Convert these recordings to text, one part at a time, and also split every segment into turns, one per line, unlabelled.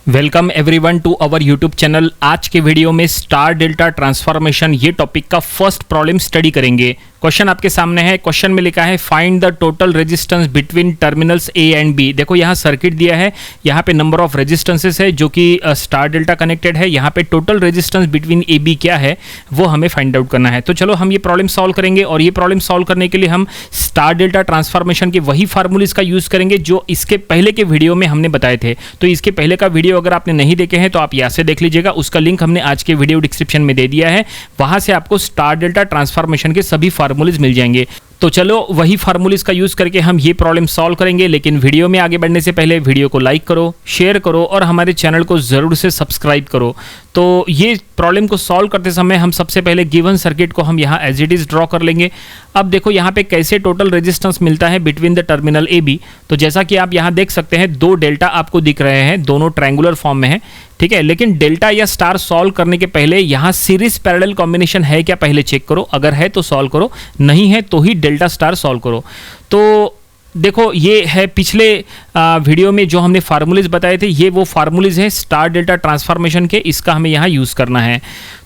Welcome everyone to our YouTube channel. आज के video में स्टार डेल्टा ट्रांसफॉर्मेशन ये टॉपिक का फर्स्ट प्रॉब्लम स्टडी करेंगे। क्वेश्चन आपके सामने है। क्वेश्चन में लिखा है find the total resistance between terminals A and B. देखो यहाँ सर्किट दिया है, यहाँ पे नंबर ऑफ रेजिस्टेंसेस है जो कि स्टार डेल्टा कनेक्टेड है। यहाँ पे total resistance between A B क्या है वो हमें फाइंड आउट करना है। तो चलो हम ये प्रॉब्लम सॉल्व करेंगे और ये प्रॉब्लम सॉल्व करने के लिए हम स्टार डेल्टा ट्रांसफॉर्मेशन के वही फार्मूलेज का यूज करेंगे जो इसके पहले के वीडियो में हमने बताए थे। तो इसके पहले का वीडियो अगर आपने नहीं देखे हैं तो आप यहाँ से देख लीजिएगा, उसका लिंक हमने आज के वीडियो डिस्क्रिप्शन में दे दिया है। वहां से आपको स्टार डेल्टा ट्रांसफॉर्मेशन के सभी फार्मूलेज मिल जाएंगे। तो चलो वही फार्मूलेज का यूज करके हम ये प्रॉब्लम सॉल्व करेंगे। लेकिन वीडियो में आगे बढ़ने से पहले वीडियो को लाइक करो, शेयर करो और हमारे चैनल को जरूर से सब्सक्राइब करो। तो ये प्रॉब्लम को सॉल्व करते समय हम सबसे पहले गिवन सर्किट को हम यहाँ एज इट इज ड्रॉ कर लेंगे। अब देखो यहाँ पे कैसे टोटल रेजिस्टेंस मिलता है between the terminal A B. तो जैसा कि आप यहाँ देख सकते हैं दो डेल्टा आपको दिख रहे हैं, दोनों ट्रायंगुलर फॉर्म में है, ठीक है। लेकिन डेल्टा या स्टार सॉल्व करने के पहले यहाँ सीरीज पैरेलल कॉम्बिनेशन है क्या पहले चेक करो। अगर है तो सॉल्व करो, नहीं है तो ही डेल्टा स्टार सॉल्व करो। तो देखो ये है पिछले वीडियो में जो हमने फार्मूलेज बताए थे, ये वो फार्मूलेज है स्टार डेल्टा ट्रांसफॉर्मेशन के, इसका हमें यहाँ यूज़ करना है।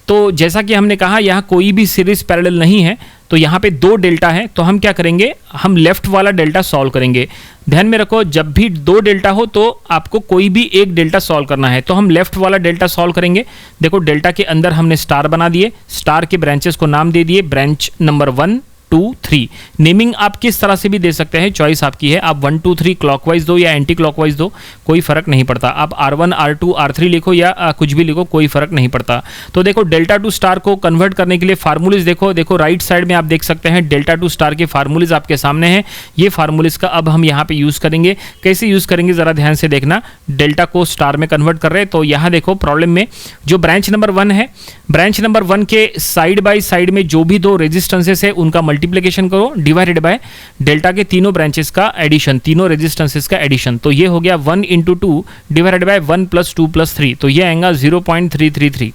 तो जैसा कि हमने कहा यहाँ कोई भी सीरीज पैरेलल नहीं है, तो यहाँ पे दो डेल्टा है, तो हम क्या करेंगे, हम लेफ्ट वाला डेल्टा सॉल्व करेंगे। ध्यान में रखो जब भी दो डेल्टा हो तो आपको कोई भी एक डेल्टा सॉल्व करना है। तो हम लेफ्ट वाला डेल्टा सॉल्व करेंगे। देखो डेल्टा के अंदर हमने स्टार बना दिए, स्टार के ब्रांचेस को नाम दे दिए, ब्रांच नंबर 1 2 3। नेमिंग आप किस तरह से भी दे सकते हैं, चॉइस आपकी है। आप 1 2 3 क्लॉकवाइज दो या एंटी क्लॉकवाइज दो, कोई फर्क नहीं पड़ता। आप R1 R2 R3 लिखो या कुछ भी लिखो, कोई फर्क नहीं पड़ता। तो देखो डेल्टा टू स्टार को कन्वर्ट करने के लिए फार्मूलेज देखो राइट साइड में आप देख सकते हैं डेल्टा टू स्टार के फार्मूलेज आपके सामने हैं। ये फार्मूलेज का अब हम यहाँ पे यूज करेंगे। कैसे यूज करेंगे जरा ध्यान से देखना। डेल्टा को स्टार में कन्वर्ट कर रहे हैं, तो यहाँ देखो प्रॉब्लम में जो ब्रांच नंबर 1 है, ब्रांच नंबर 1 के साइड बाय साइड में जो भी दो रेजिस्टेंसेस है उनका मल्टीप्लिकेशन करो डिवाइडेड बाय डेल्टा के तीनों ब्रांचेस का एडिशन, तीनों रेजिस्टेंसेस का एडिशन। तो ये हो गया 1 × 2 डिवाइडेड बाय 1 + 2 + 3, तो ये आएगा 0.333।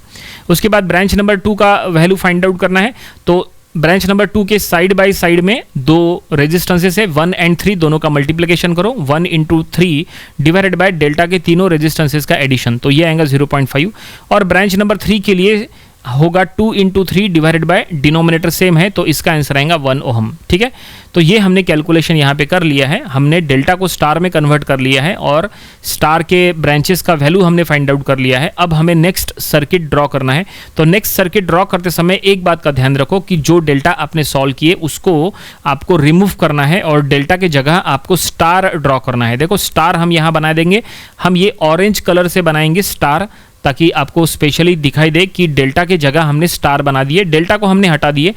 उसके बाद ब्रांच नंबर 2 का वैल्यू फाइंड आउट करना है। तो ब्रांच नंबर 2 के साइड बाय साइड में दो रेजिस्टेंसेस है 1 और 3, दोनों का मल्टीप्लिकेशन करो 1 × 3 डिवाइडेड बाय डेल्टा के तीनों रेजिस्टेंसेस का एडिशन, तो ये आएगा 0.5। और ब्रांच नंबर 3 के लिए होगा 2 × 3 डिवाइडेड बाय डिनोमिनेटर सेम है, तो इसका आंसर आएगा 1 ओहम, ठीक है। तो ये हमने कैलकुलेशन यहाँ पे कर लिया है, हमने डेल्टा को स्टार में कन्वर्ट कर लिया है और स्टार के ब्रांचेस का वैल्यू हमने फाइंड आउट कर लिया है। अब हमें नेक्स्ट सर्किट ड्रॉ करना है। तो नेक्स्ट सर्किट ड्रॉ करते समय एक बात का ध्यान रखो कि जो डेल्टा आपने सॉल्व किए उसको आपको रिमूव करना है और डेल्टा के जगह आपको स्टार ड्रॉ करना है। देखो स्टार हम यहाँ बना देंगे, हम ये ऑरेंज कलर से बनाएंगे स्टार, ताकि आपको स्पेशली दिखाई दे कि डेल्टा के जगह हमने स्टार बना दिए। डेल्टा को हमने हटा दिए,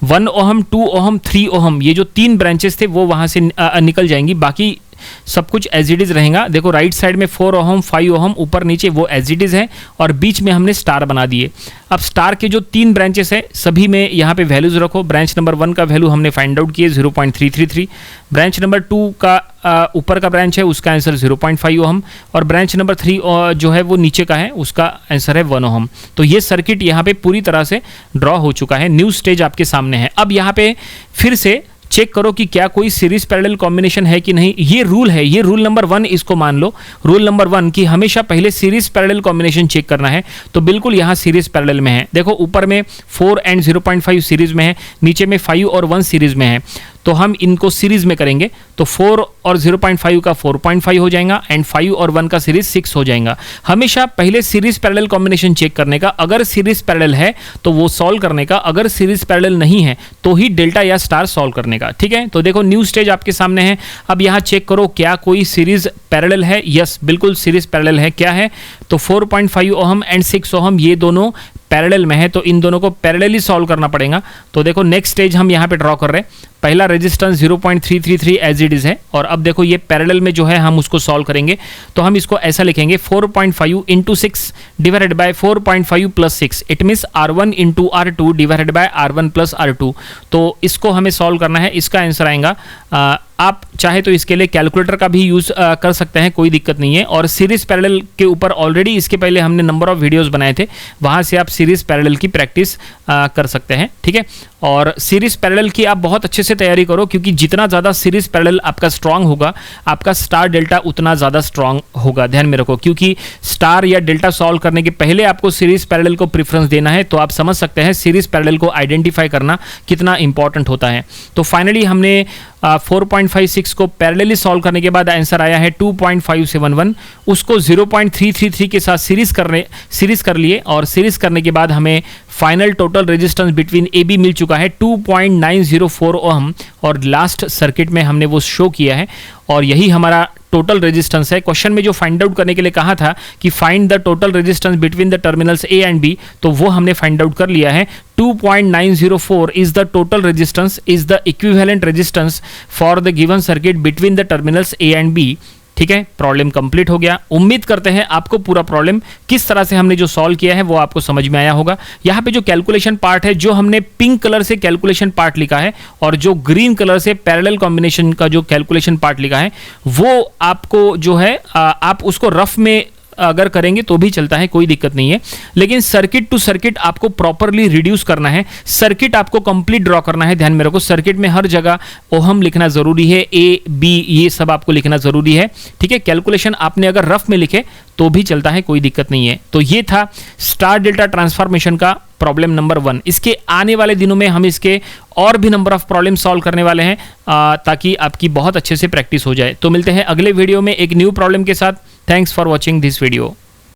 1 ओहम 2 ओहम 3 ओहम ये जो 3 ब्रांचेस थे वो वहां से निकल जाएंगी, बाकी सब कुछ एज इट इज रहेगा। देखो राइट साइड में 4 ओहम 5 ओहम ऊपर नीचे वो एज इट इज है और बीच में हमने स्टार बना दिए। अब स्टार के जो 3 ब्रांचेस है सभी में यहाँ पे वैल्यूज रखो। ब्रांच नंबर 1 का वैल्यू हमने फाइंड आउट किए 0.333, ब्रांच नंबर 2 का ऊपर का ब्रांच है उसका आंसर 0.5 ओहम और ब्रांच नंबर 3 जो है वो नीचे का है उसका आंसर है 1 ओहम। तो ये सर्किट यहाँ पे पूरी तरह से ड्रॉ हो चुका है, न्यू स्टेज आपके सामने है। अब यहाँ पे फिर से चेक करो कि क्या कोई सीरीज पैरेलल कॉम्बिनेशन है कि नहीं। ये रूल है, ये रूल नंबर 1 इसको मान लो, रूल नंबर 1 कि हमेशा पहले सीरीज पैरेलल कॉम्बिनेशन चेक करना है। तो बिल्कुल यहाँ सीरीज पैरेलल में है। देखो ऊपर में 4 और 0.5 सीरीज में है, नीचे में 5 और 1 सीरीज में है, तो हम इनको सीरीज में करेंगे तो 4 और 0.5 का 4.5 हो जाएगा एंड 5 और 1 का सीरीज 6 हो जाएगा। हमेशा पहले सीरीज पैरेलल कॉम्बिनेशन चेक करने का, अगर सीरीज पैरेलल है तो वो सॉल्व करने का, अगर सीरीज पैरेलल नहीं है तो ही डेल्टा या स्टार सॉल्व करने का, ठीक है। तो देखो न्यू स्टेज आपके सामने है। अब यहाँ चेक करो क्या कोई सीरीज पैरेलल है। यस बिल्कुल सीरीज पैरेलल है। क्या है, तो 4.5 ओहम एंड 6 ओहम ये दोनों पैरेलल में है, तो इन दोनों को पैरेलली सॉल्व करना पड़ेगा। तो देखो नेक्स्ट स्टेज हम यहाँ पे ड्रॉ कर रहे हैं। पहला रेजिस्टेंस 0.333 एज इट इज है और अब देखो ये पैरेलल में जो है हम उसको सॉल्व करेंगे। तो हम इसको ऐसा लिखेंगे 4.5 × 6 divided by 4.5 + 6, it means R1 × R2 divided by R1 + R2। तो इसको हमें सॉल्व करना है, इसका आंसर आएगा आप चाहे तो इसके लिए कैलकुलेटर का भी यूज़ कर सकते हैं, कोई दिक्कत नहीं है। और सीरीज पैरेलल के ऊपर ऑलरेडी इसके पहले हमने नंबर ऑफ वीडियोस बनाए थे, वहाँ से आप सीरीज पैरेलल की प्रैक्टिस कर सकते हैं, ठीक है। और सीरीज पैरेलल की आप बहुत अच्छे से तैयारी करो, क्योंकि जितना ज़्यादा सीरीज पैरेलल आपका स्ट्रांग होगा, आपका स्टार डेल्टा उतना ज़्यादा स्ट्रांग होगा। ध्यान में रखो, क्योंकि स्टार या डेल्टा सॉल्व करने के पहले आपको सीरीज पैरेलल को प्रेफरेंस देना है। तो आप समझ सकते हैं सीरीज पैरेलल को आइडेंटिफाई करना कितना इंपॉर्टेंट होता है। तो फाइनली हमने 4.56 को पैरेलली सॉल्व करने के बाद आंसर आया है 2.571। उसको 0.333 के साथ सीरीज कर लिए, और सीरीज करने के बाद हमें final total resistance between A B मिल चुका है 2.904 ओम, और लास्ट सर्किट में हमने वो शो किया है, और यही हमारा टोटल रेजिस्टेंस है। क्वेश्चन में जो फाइंड आउट करने के लिए कहा था कि find the total resistance between the terminals A and B, तो वो हमने फाइंड आउट कर लिया है। 2.904 is the total resistance, is the equivalent resistance for the given circuit between the terminals A and B. ठीक है, प्रॉब्लम कंप्लीट हो गया। उम्मीद करते हैं आपको पूरा प्रॉब्लम किस तरह से हमने जो सॉल्व किया है वो आपको समझ में आया होगा। यहाँ पे जो कैलकुलेशन पार्ट है, जो हमने पिंक कलर से कैलकुलेशन पार्ट लिखा है और जो ग्रीन कलर से पैरेलल कॉम्बिनेशन का जो कैलकुलेशन पार्ट लिखा है, वो आपको जो है आप उसको रफ में अगर करेंगे तो भी चलता है, कोई दिक्कत नहीं है। लेकिन सर्किट टू सर्किट आपको प्रॉपरली रिड्यूस करना है, सर्किट आपको कंप्लीट ड्रॉ करना है। ध्यान में रखो, सर्किट में हर जगह ओहम लिखना जरूरी है, ए बी ये सब आपको लिखना जरूरी है। ठीक है, कैलकुलेशन आपने अगर रफ में लिखे तो भी चलता है, कोई दिक्कत नहीं है। तो ये था स्टार डेल्टा ट्रांसफॉर्मेशन का प्रॉब्लम नंबर 1। इसके आने वाले दिनों में हम इसके और भी नंबर ऑफ प्रॉब्लम सॉल्व करने वाले हैं, ताकि आपकी बहुत अच्छे से प्रैक्टिस हो जाए। तो मिलते हैं अगले वीडियो में एक न्यू प्रॉब्लम के साथ। Thanks for watching this video.